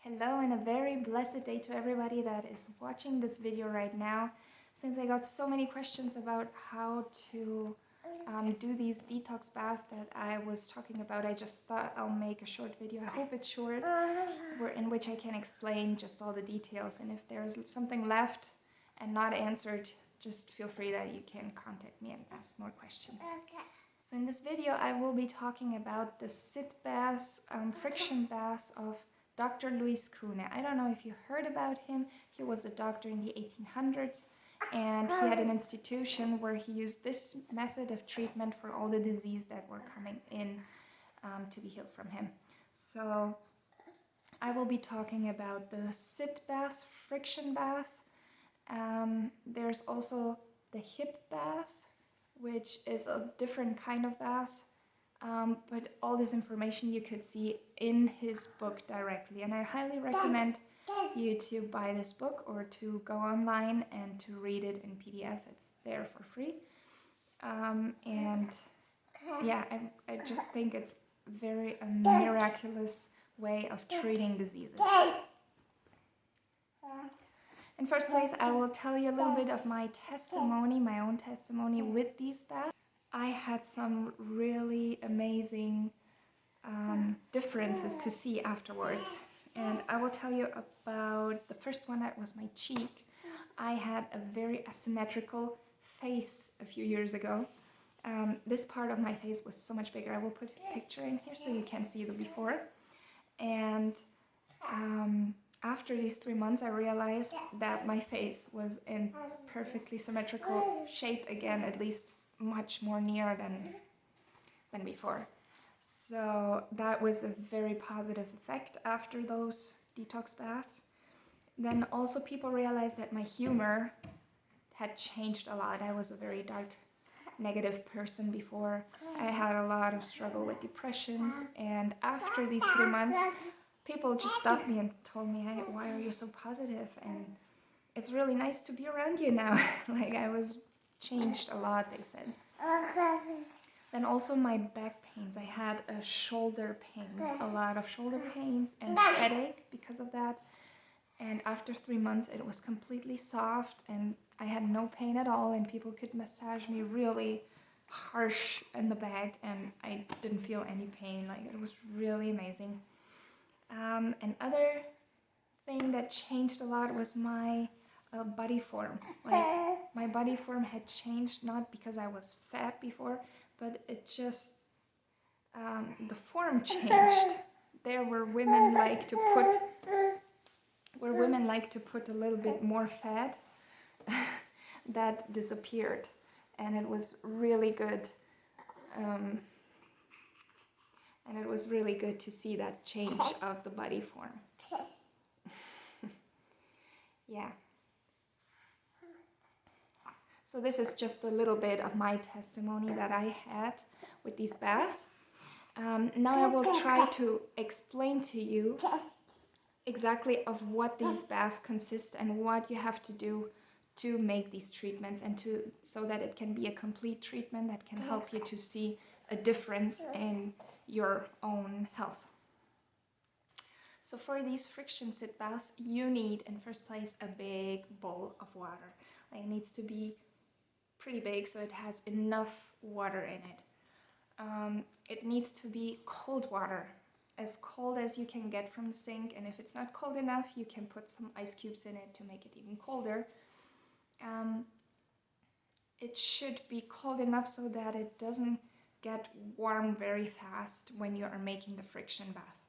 Hello and a very blessed day to everybody that is watching this video right now. Since I got so many questions about how to do these detox baths that I was talking about, I just thought I'll make a short video. I hope it's short, in which I can explain just all the details. And if there's something left and not answered, just feel free that you can contact me and ask more questions. Okay. So in this video I will be talking about the sit baths, friction baths of Dr. Kuhne. I don't know if you heard about him. He was a doctor in the 1800s and he had an institution where he used this method of treatment for all the disease that were coming in to be healed from him. So I will be talking about the sit baths, friction baths. There's also the hip baths, which is a different kind of baths. But all this information you could see in his book directly, and I highly recommend you to buy this book or to go online and to read it in PDF. It's there for free. And yeah, I just think it's very a miraculous way of treating diseases. In first place, I will tell you a little bit of my testimony, my own testimony with these baths. I had some really amazing differences to see afterwards, and I will tell you about the first one. That was my cheek. I had a very asymmetrical face a few years ago. This part of my face was so much bigger. I will put a picture in here so you can see the before. And after these 3 months I realized that my face was in perfectly symmetrical shape again, at least much more near than before. So that was a very positive effect after those detox baths. Then also people realized that my humor had changed a lot. I was a very dark, negative person before. I had a lot of struggle with depressions, and after these 3 months people just stopped me and told me, hey, why are you so positive? And it's really nice to be around you now. Like, I was changed a lot, they said. Then also my back pains. I had shoulder pains, a lot of shoulder pains and headache because of that. And after 3 months it was completely soft and I had no pain at all, and people could massage me really harsh in the back and I didn't feel any pain. Like, it was really amazing. Another thing that changed a lot was my body form. Like, my body form had changed, not because I was fat before, but it just the form changed. There were women like to put a little bit more fat that disappeared, and it was really good. And it was really good to see that change of the body form. Yeah. So this is just a little bit of my testimony that I had with these baths. Now I will try to explain to you exactly of what these baths consist and what you have to do to make these treatments, and so that it can be a complete treatment that can help you to see a difference in your own health. So for these friction sit baths, you need in first place a big bowl of water. Like, it needs to be pretty big so it has enough water in it. It needs to be cold water, as cold as you can get from the sink, and if it's not cold enough you can put some ice cubes in it to make it even colder. It should be cold enough so that it doesn't get warm very fast when you are making the friction bath.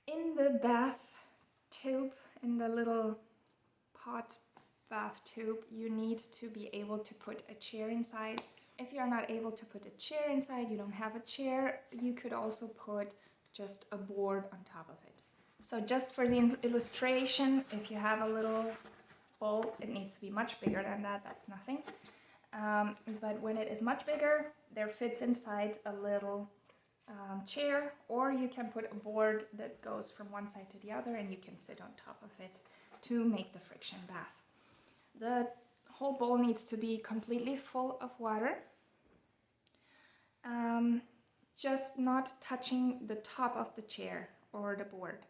In the bath tube, in the little pot bath tube, you need to be able to put a chair inside. If you're not able to put a chair inside, you don't have a chair, you could also put just a board on top of it. So just for the illustration, if you have a little bowl, it needs to be much bigger than that, that's nothing. But when it is much bigger, there fits inside a little chair, or you can put a board that goes from one side to the other and you can sit on top of it to make the friction bath. The whole bowl needs to be completely full of water, just not touching the top of the chair or the board.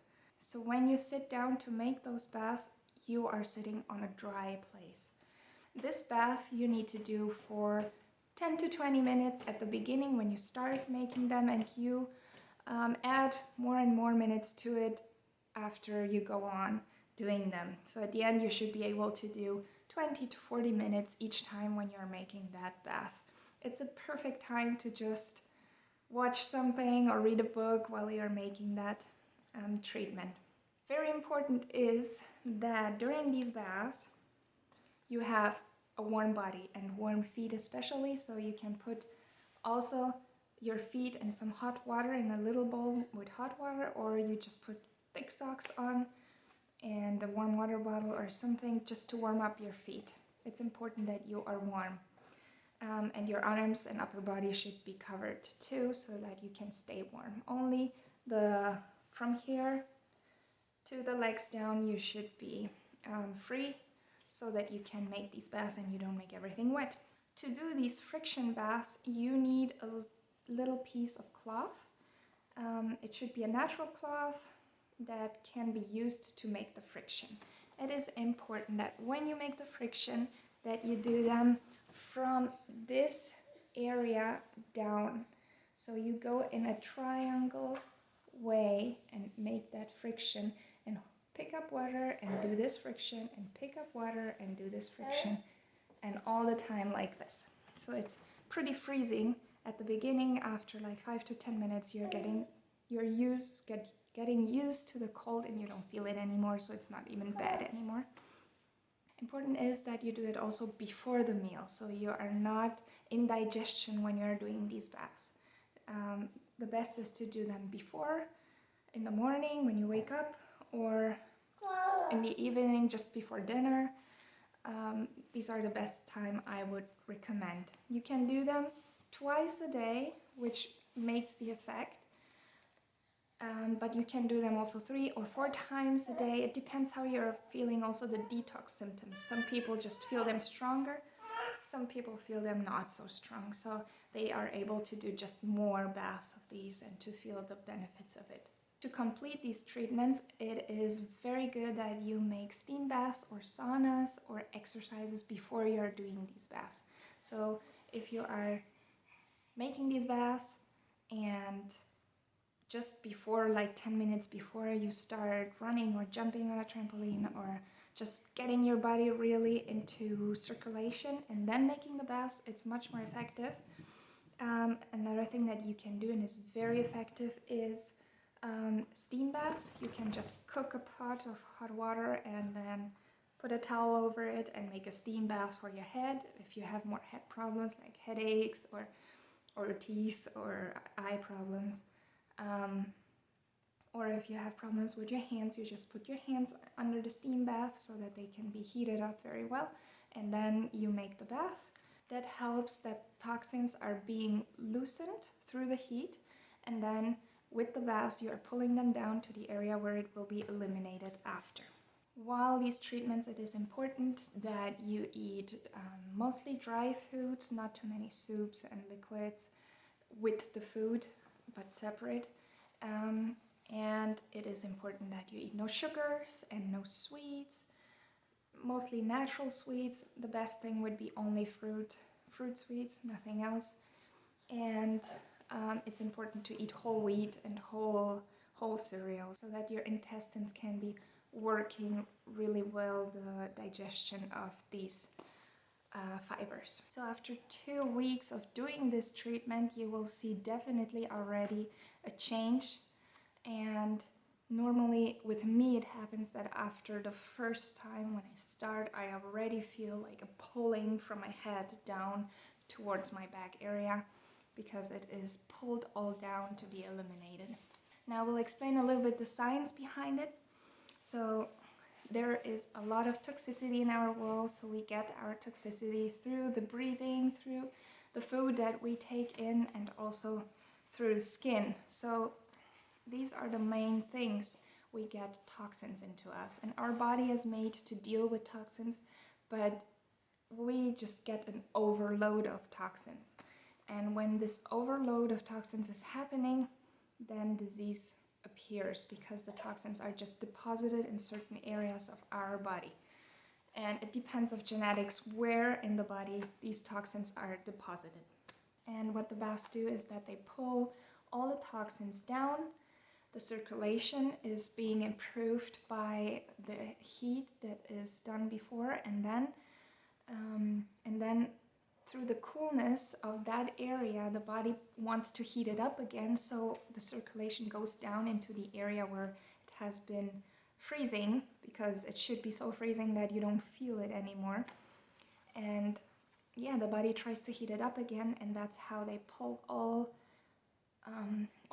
So when you sit down to make those baths, you are sitting on a dry place. This bath you need to do for 10 to 20 minutes at the beginning when you start making them, and you add more and more minutes to it after you go on doing them. So at the end you should be able to do 20 to 40 minutes each time when you're making that bath. It's a perfect time to just watch something or read a book while you're making that treatment. Very important is that during these baths you have a warm body and warm feet especially, so you can put also your feet in some hot water in a little bowl with hot water, or you just put thick socks on and a warm water bottle or something just to warm up your feet. It's important that you are warm. And your arms and upper body should be covered too, so that you can stay warm. Only from here to the legs down you should be free, so that you can make these baths and you don't make everything wet. To do these friction baths you need a little piece of cloth. It should be a natural cloth that can be used to make the friction. It is important that when you make the friction that you do them from this area down. So you go in a triangle way and make that friction and pick up water and do this friction and pick up water and do this friction, and all the time like this. So it's pretty freezing at the beginning. After like 5 to 10 minutes you're getting used to the cold and you don't feel it anymore, so it's not even bad anymore. Important is that you do it also before the meal, so you are not in digestion when you're doing these baths. The best is to do them before, in the morning when you wake up, or in the evening just before dinner. These are the best time I would recommend. You can do them twice a day, which makes the effect. But you can do them also 3 or 4 times a day. It depends how you're feeling also the detox symptoms. Some people just feel them stronger, some people feel them not so strong, so they are able to do just more baths of these and to feel the benefits of it. To complete these treatments, it is very good that you make steam baths or saunas or exercises before you're doing these baths. So if you are making these baths and just before, like 10 minutes before you start running or jumping on a trampoline, or just getting your body really into circulation and then making the baths, it's much more effective. Another thing that you can do and is very effective is steam baths. You can just cook a pot of hot water and then put a towel over it and make a steam bath for your head. If you have more head problems like headaches or teeth or eye problems, or if you have problems with your hands, you just put your hands under the steam bath so that they can be heated up very well, and then you make the bath. That helps that toxins are being loosened through the heat, and then with the baths you are pulling them down to the area where it will be eliminated after. While these treatments, it is important that you eat mostly dry foods, not too many soups and liquids with the food, but separate. And it is important that you eat no sugars and no sweets, mostly natural sweets. The best thing would be only fruit sweets, nothing else. And it's important to eat whole wheat and whole cereal, so that your intestines can be working really well, the digestion of these fibers. So after 2 weeks of doing this treatment, you will see definitely already a change. And normally with me it happens that after the first time when I start, I already feel like a pulling from my head down towards my back area, because it is pulled all down to be eliminated. Now we'll explain a little bit the science behind it. So there is a lot of toxicity in our world, so we get our toxicity through the breathing, through the food that we take in, and also through the skin. So these are the main things we get toxins into us, and our body is made to deal with toxins, but we just get an overload of toxins. And when this overload of toxins is happening, then disease appears because the toxins are just deposited in certain areas of our body. And it depends of genetics where in the body these toxins are deposited. And what the baths do is that they pull all the toxins down. The circulation is being improved by the heat that is done before, and then through the coolness of that area, the body wants to heat it up again, so the circulation goes down into the area where it has been freezing, because it should be so freezing that you don't feel it anymore. And yeah, the body tries to heat it up again, and that's how they pull all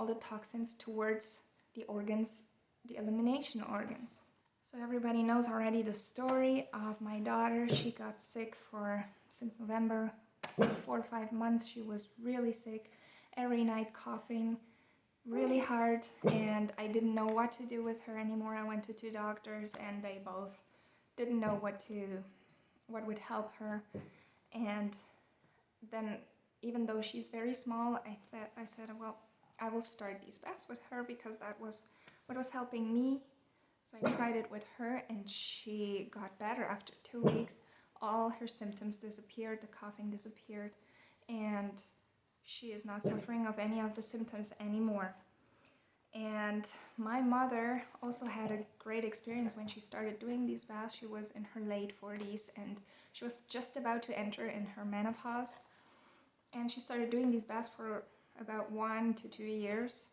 the toxins towards the organs, the elimination organs. So everybody knows already the story of my daughter. She got sick since November, 4 or 5 months. She was really sick, every night coughing really hard, and I didn't know what to do with her anymore. I went to 2 doctors and they both didn't know what would help her. And then, even though she's very small, I said, well, I will start these baths with her because that was what was helping me. So I tried it with her and she got better. After 2 weeks, all her symptoms disappeared, the coughing disappeared, and she is not suffering of any of the symptoms anymore. And my mother also had a great experience when she started doing these baths. She was in her late 40s and she was just about to enter in her menopause. And she started doing these baths for about 1 to 2 years.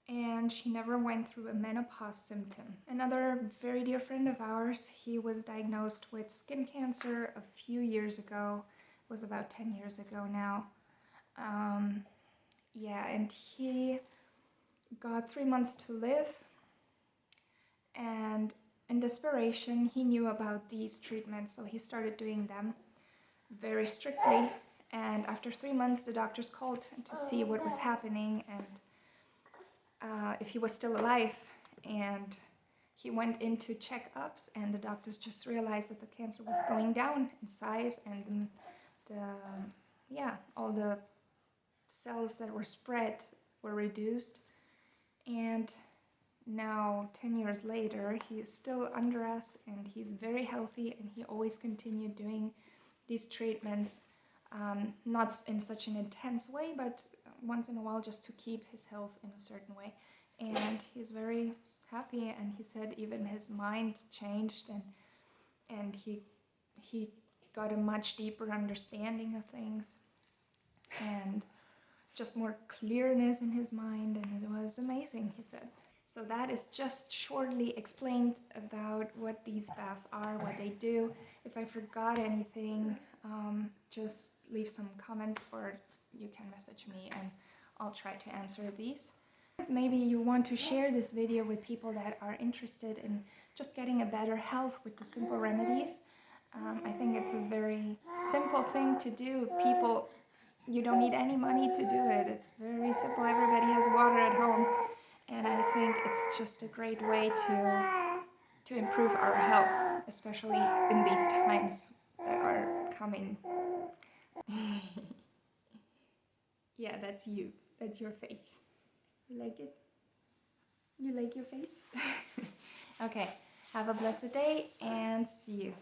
And she never went through a menopause symptom. Another very dear friend of ours, he was diagnosed with skin cancer a few years ago. It was about 10 years ago now. And he got 3 months to live. And in desperation, he knew about these treatments, so he started doing them very strictly. And after 3 months, the doctors called to see what was happening and if he was still alive. And he went into checkups, and the doctors just realized that the cancer was going down in size, and all the cells that were spread were reduced. And now, 10 years later, he is still under us and he's very healthy, and he always continued doing these treatments, not in such an intense way, but once in a while just to keep his health in a certain way. And he's very happy, and he said even his mind changed, and he got a much deeper understanding of things and just more clearness in his mind, and it was amazing, he said. So that is just shortly explained about what these baths are, what they do. If I forgot anything, just leave some comments or you can message me and I'll try to answer these. Maybe you want to share this video with people that are interested in just getting a better health with the simple remedies. I think it's a very simple thing to do. You don't need any money to do it. It's very simple. Everybody has water at home. And I think it's just a great way to improve our health, especially in these times that are coming. Yeah, that's you. That's your face. You like it? You like your face? Okay, have a blessed day and see you.